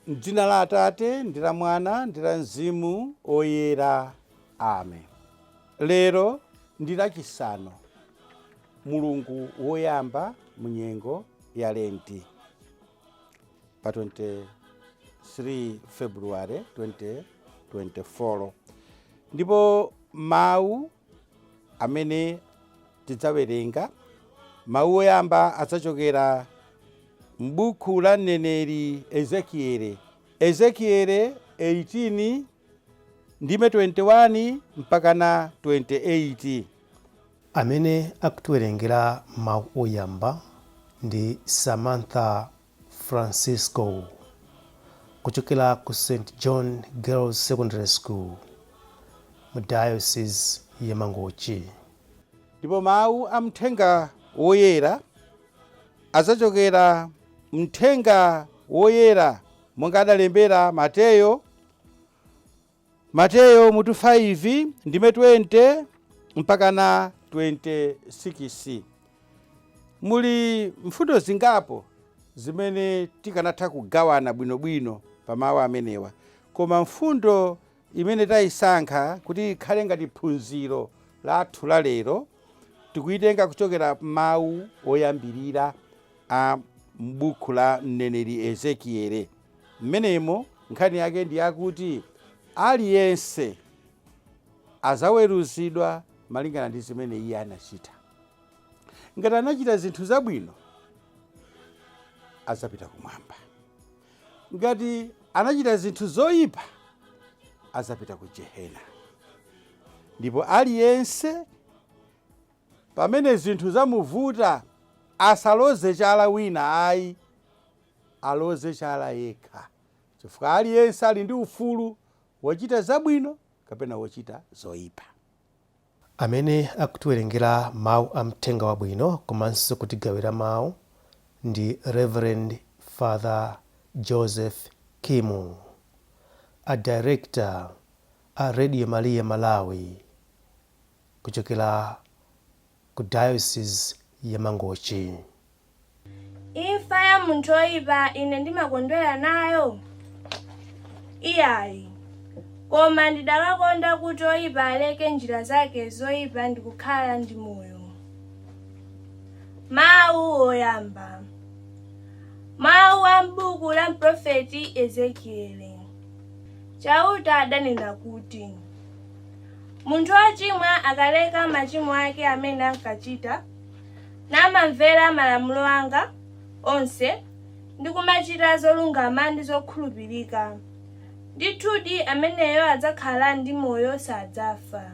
M'dzina la Atate ndi la Mwana ndi la Mzimu oyera. Amen. Lero ndi Lachisanu, Mulungu woyamba munyengo ya Lent, pa 23 February 2024. Ndipo mawu amene tidzawerenga, mawu oyamba adzachokera m'buku la mneneri Ezekiele 18 ndime 21 mpaka na 28. Amene akutiwerengera mawu oyamba ndi Samantha Francisco kuchokera ku St. John Girls Secondary School mu Diocese ya Mangochi. Ndipo mawu a mthenga woyera adzachokera mthenga woyera monga adalembera Mateyo mutu 5 ndime 20 mpaka na 26. Muli mfundo zingapo zimene tikanatha kugawana bwinobwino pa mawu amenewa, koma mfundo imene tayisankha kuti ikhale ngati phunziro lathu la lero tikuyitenga kuchokera mawu oyambirira a m'buku la mneneri Ezekiele. Mmenemo nkhani yake ndi yakuti aliyense azaweruzidwa malingana ndi zimene iye anachita. Ngati anachita zinthu zabwino azapita kumwamba, ngati anachita zinthu zoyipa azapita ku Jehena. Ndipo aliyense pamene zinthu zamuvuta asaloze chala wina, ayi aloze chala yekha, chifukwa aliyense ali ndi ufulu wochita zabwino kapena wochita zoyipa. Amene akutiwerengera mawu a mthenga wabwino komanso kutigawira mawu ndi Reverend Father Joseph Kimu, a director a Radio Maria Malawi kuchokera ku Diocese ya Mangochi. Imfa ya munthu oyipa ine ndimakondwera nayo? Iyayi, koma ndidakakonda kuti oyipa aleke njira zake zoyipa ndi kukhala ndi moyo. Mawu oyamba. Mawu a m'buku la mprofeti Ezekiele. Chauta adanena kuti munthu wochimwa akaleka machimo ake amene ankachita namamvera malamulo anga onse ndi kumachita zolungama ndi zokhulupirika, ndithudi ameneyo adzakhala ndi moyo sadzafa.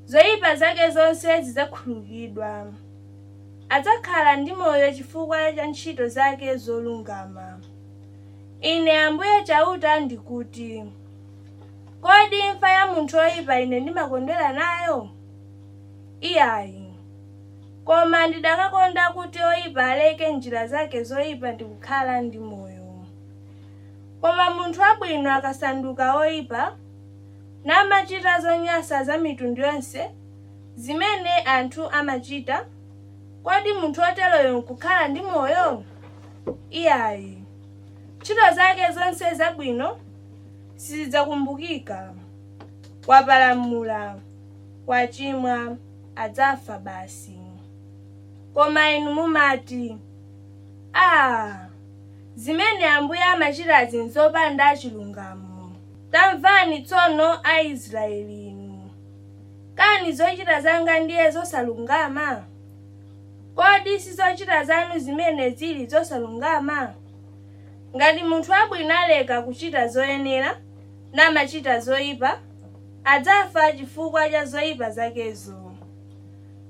Zoyipa zake zonse zidzakhululukidwa. Adzakhala ndi moyo chifukwa cha ntchito zake zolungama. Ine Ambuye Chauta ndikuti, kodi imfa ya munthu oyipa ine ndimakondwera nayo? Iyayi, koma ndidakakonda kuti oyipa aleke njira zake zoyipa ndi kukhala ndi moyo. Koma munthu wabwino akasanduka oyipa namachita zonyansa za mitundu yonse zimene anthu amachita, kodi munthu oteroyo nkukhala ndi moyo? Iyayi, ntchito zake zonse zabwino sizidzakumbukika. Wapalamula, wachimwa, adzafa basi. Koma inu mumati, zimene Ambuye amachitazi nzopanda chilungamo. Tamvani tsono Aisraeli inu, kani zochita zanga ndiye zosalungama? Kodi si zochita zanu zimene zili zosalungama? Ngati munthu wabwino aleka kuchita zoyenera namachita zoyipa, adzafa chifukwa cha zoyipa zakezo.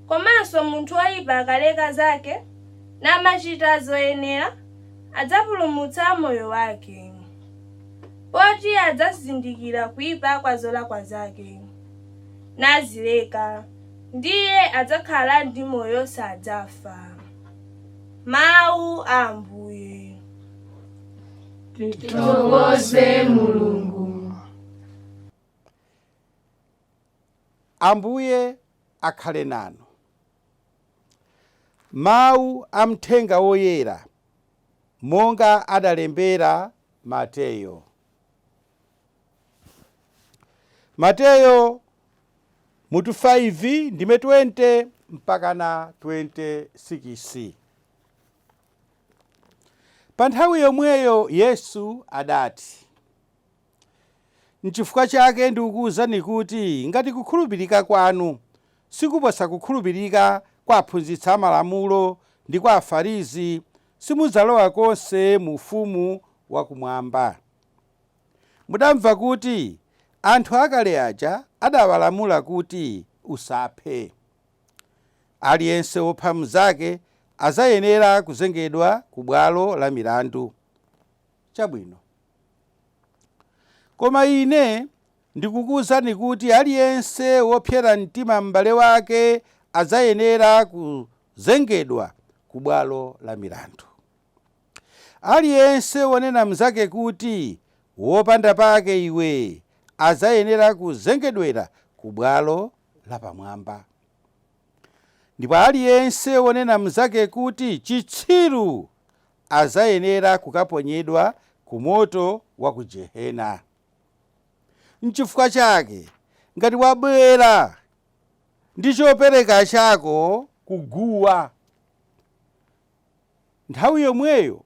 Komanso munthu woyipa akaleka zake namachita zoyenera, adzapulumutsa moyo wake. Poti adzazindikira kuyipa kwa zolakwa zake nazileka, ndiye adzakhala ndi moyo sadzafa. Mawu a Ambuye. Titokoze Mulungu. Ambuye akhale nanu. Mawu a mthenga woyera monga adalembera Mateyo. Mateyo mutu 5 ndime 20 mpaka na 26. Pa nthawi yomweyo Yesu adati, n'chifukwa chake ndikukuwuzani kuti ngati kukhulupirika kwanu sikuposa kukhulupirika kwa aphunzitsi amalamulo ndi kwa Afarisi, simudzalowa konse mu ufumu wakumwamba. Mudamva kuti anthu akale aja adawalamula kuti usaphe. Aliyense wopha mnzake azayenera kuzengedwa ku bwalo la milandu. Chabwino. Koma ine ndikukuwuzani kuti aliyense wopsera mtima m'bale wake azayenera kuzengedwa ku bwalo la milandu. Aliyense wonena mnzake kuti wopanda pake iwe azayenera kuzengedwera ku bwalo lapamwamba. Ndipo aliyense wonena mnzake kuti chitsiru azayenera kukaponyedwa ku moto wa ku Gehena. N'chifukwa chake ngati wabwera ndi chopereka chako kuguwa, nthawi yomweyo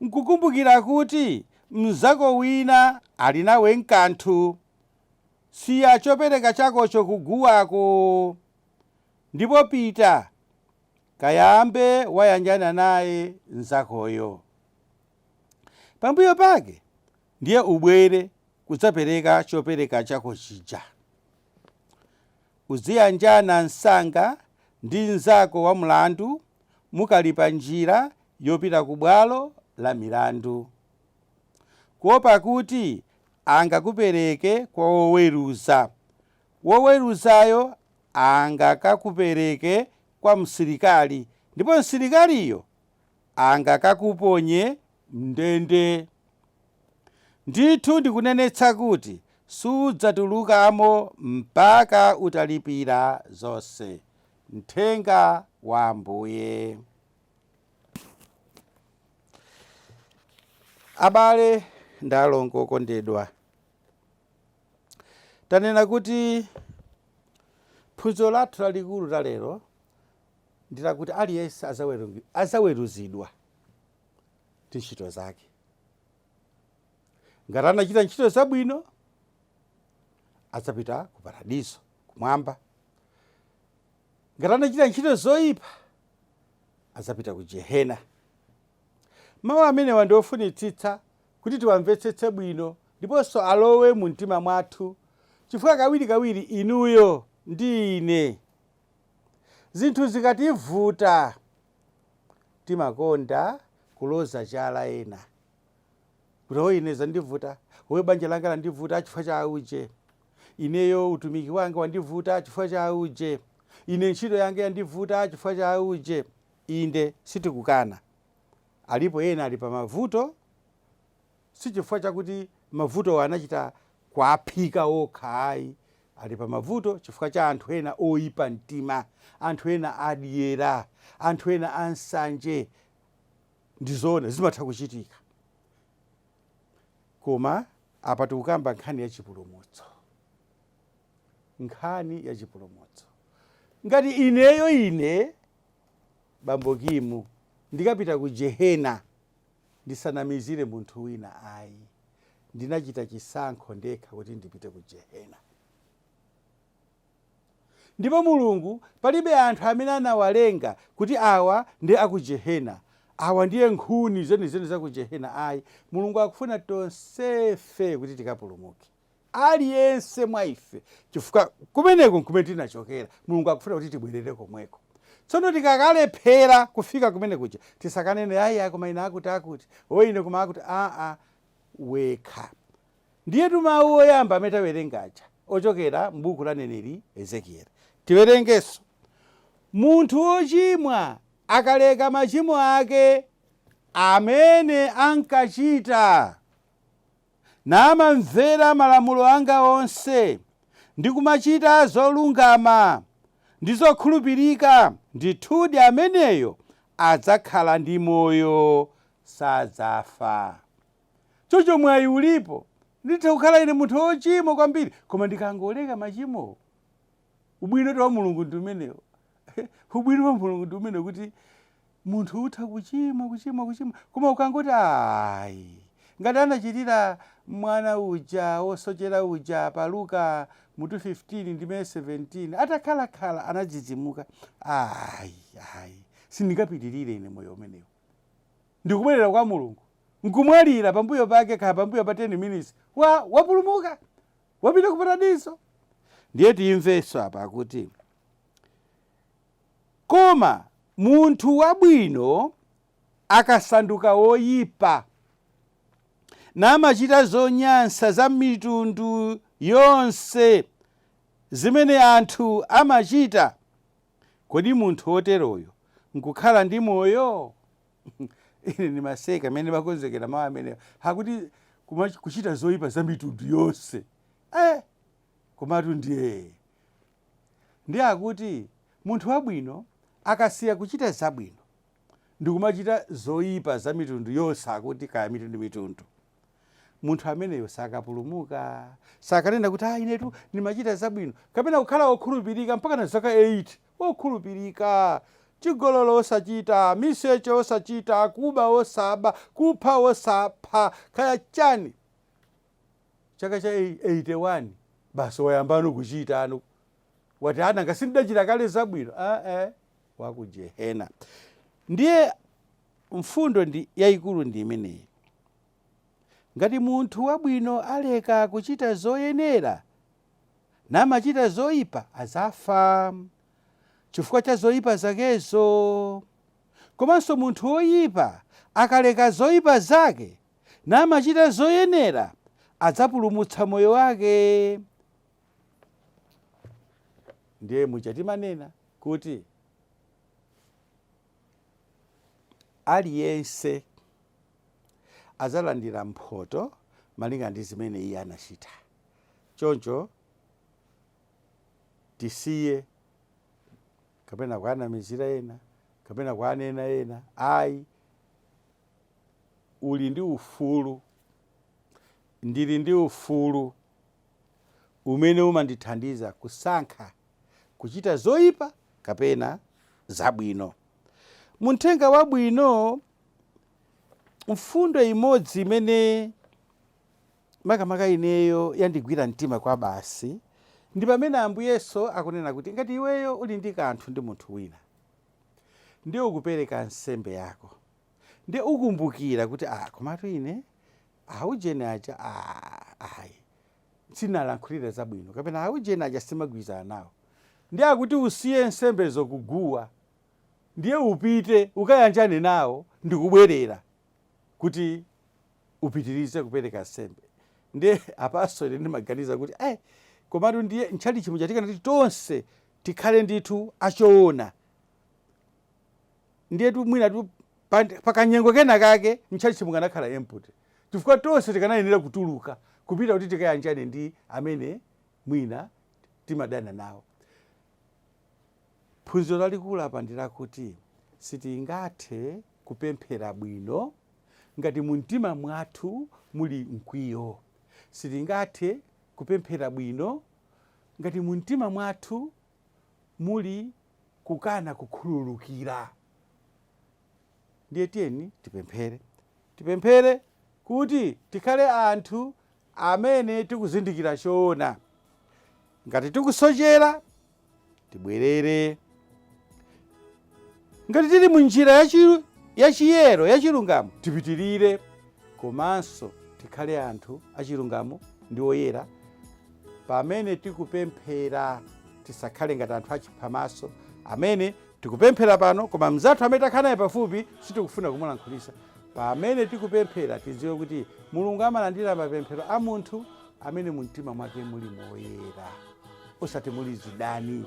nkukumbukira kuti mnzako wina ali nawe nkanthu, siya chopereka chakocho kuguwako, ndipo pita kayambe wayanjana naye mnzakoyo. Pambuyo pake ndiye ubwere kudzapereka chopereka chako chija. Uziyanjana msanga ndi mnzako wa mlandu mukali pa njira yopita ku bwalo la milandu, kuopa kuti angakupereke kwa woweruza, woweruzayo angakakupereke kwa msilikali, ndipo msilikaliyo angakakuponye mndende. Ndithu ndikunenetsa kuti sudzatulukamo mpaka utalipira zonse. Mthenga wa Ambuye. Abale ndi alongo okondedwa, tanena kuti phunziro lathu lalikulu la lero ndilakuti aliyense azaweruzidwa ndi ntchito zake. Ngati anachita ntchito zabwino adzapita ku paradiso kumwamba. Ngati anachita ntchito zoyipa adzapita ku Gehena. Mawu amenewa ndiofunitsitsa kuti tiwamvetsetse bwino ndiponso alowe mu mtima mwathu, chifukwa kawirikawiri inuyo ndi ine zinthu zikativuta timakonda kuloza chala ena kuti ine zandivuta, banja langa landivuta chifukwa cha auje, ineyo utumiki wanga wandivuta chifukwa cha auje, ine ntchito yanga yandivuta chifukwa cha auje. Inde sitikukana, alipo ena ali pa mavuto, si chifukwa chakuti mavuto anachita kwaphika okha ayi. Ali pa mavuto chifukwa cha anthu ena oyipa mtima, anthu ena adyera, anthu ena ansanje. Ndizona zimatha kuchitika. Koma apa tikukamba nkhani ya chipulumutso. Nkhani ya chipulumutso. Ngati ineyo ine bambo Kimu ndikapita ku Gehena ndisanamizire munthu wina ayi, ndinachita chisankho ndekha kuti ndipite ku Gehena. Ndipo Mulungu palibe anthu amene anawalenga kuti awa ndi aku Gehena, awa ndiye nkhuni zenizeni za ku Gehena ayi. Mulungu akufuna tonsefe kuti tikapulumuke, aliyense mwa ife, chifukwa kumeneko kumene tinachokera. Mulungu akufuna kuti tibwerere komweko. Tsono tikakalephera kufika kumene kuja tisakanene ayi koma ine akuti ine koma akuti wekha. Ndiye mawu oyamba amene tawerengaja ochokera m'buku la neneri Ezekieli. Tiwerengeso. Munthu wochimwa akaleka machimo ake amene ankachita namamvera malamulo anga onse ndi kumachita zolungama ndi zokhulupirika, ndithudi ameneyo adzakhala ndi moyo, sadzafa. chocho mwayi ulipo. Nditha kukhala ine munthu wochimwa kwambiri, koma ndikangoleka machimo, ubwino wa Mulungu ndi umenewo. Ubwino wa Mulungu ndi umenewo kuti munthu utha kuchimwa, koma ukangoti ayi, ngati anachitira mwana uja wosochera uja pa Luka mutu 15 ndime 17, atakhalakhala anadzidzimuka, ayi, sindingapitirire ine moyo umenewo. Ndikubwerera kwa Mulungu, nkumwalira pambuyo pake, khala pambuyo pa 10 minutes, wapulumuka, wapita ku paradiso. Ndiye tiyimvenso apa kuti koma munthu wabwino akasanduka woyipa namachita zonyansa za mitundu yonse zimene anthu amachita, kodi munthu woteroyo nkukhala ndi moyo? Ine ni maseka amene bakonzekera mawu amenewa, hakuti kuchita zoyipa za mitundu yonse. Komatu ndiye akuti munthu wabwino akasiya kuchita zabwino ndikumachita zoyipa za mitundu yonse, akuti kaya mitundu, munthu ameneyo sakapulumuka. Sakanena kuti inetu ndimachita zabwino, kapena kukhala wokhulupirika mpaka na zaka 8 wokhulupirika, chigololo osachita, miseche osachita, kuba osaba, kupha osapha, kaya chani. Chaka cha 81 basi wayambano kuchita anu, wati ngasindachita kale zabwino, wakujehena. Ndiye mfundo ndi yayikulu ndi imeneyi. Ngati munthu wabwino aleka kuchita zoyenera namachita zoyipa, azafa chifukwa cha zoyipa zakezo. Komanso munthu woyipa akaleka zoyipa zake namachita zoyenera, adzapulumutsa moyo wake. Ndiye muchatimanena kuti aliyense azalandira mphoto malinga ndi zimene iye anachita. Choncho tisiye kapena kuanamizira ena, kapena kuanena ena. Ayi, uli ndi ufulu, ndili ndi ufulu umene umandithandiza kusankha kuchita zoyipa kapena zabwino. Munthenga wabwino, mfundo imodzi imene makamaka ineyo yandigwira mtima kwa basi, ndi pamene Ambuyeso akunena kuti ngati iweyo uli ndi kanthu ndi munthu wina, ndiye ukupereka nsembe yako, ndiye ukumbukira kuti komatu ine ujeni aja ayi sinalankhulira zabwino, kapena ujeni aja simagwirizana nawo, ndiye akuti usiye nsembe zokuguwa, ndiye upite ukayanjane nawo ndikubwerera kuti upitirize kupereka nsembe. Ndiye apostoli ndimaganiza kuti komatu ndiye nchali chimwe chatikana kuti tonse tikhale ndithu achoona. Ndiye mwina pakanyengo kena kake nchali chimwe kanakhala empty, chifukwa tonse tikanayenera kutuluka kupita kuti tikayanjane ndi amene mwina timadana nawo. Phunziro lalikulu apa ndilakuti sitingathe kupemphera bwino ngati mumtima mwathu muli mkwiyo. Sitingathe kupemphera bwino ngati mumtima mwathu muli kukana kukhululukira. Ndiye tiyeni tipemphere kuti tikhale anthu amene tikuzindikira choona. Ngati tikusochera tibwerere, ngati tili munjira yachiyero yachilungamo tipitirire, komanso tikhale anthu achilungamo ndi oyera. Pamene tikupemphera tisakhale ngati anthu achiphamaso amene tikupemphera pano koma mzathu amene takhala naye pafupi sitikufuna kumulankhulisa. Pamene tikupemphera tidziwe kuti Mulungu amalandira mapemphero a munthu amene mumtima mwake muli moyera, osati muli zidani,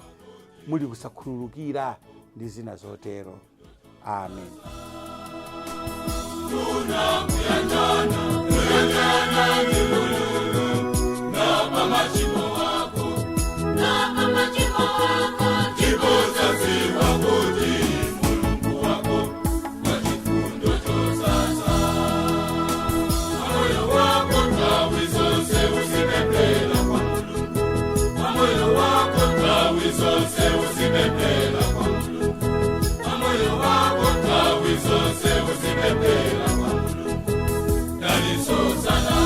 muli kusakhululukira ndi zina zotero. Amen. Mulungu wako Alisuzana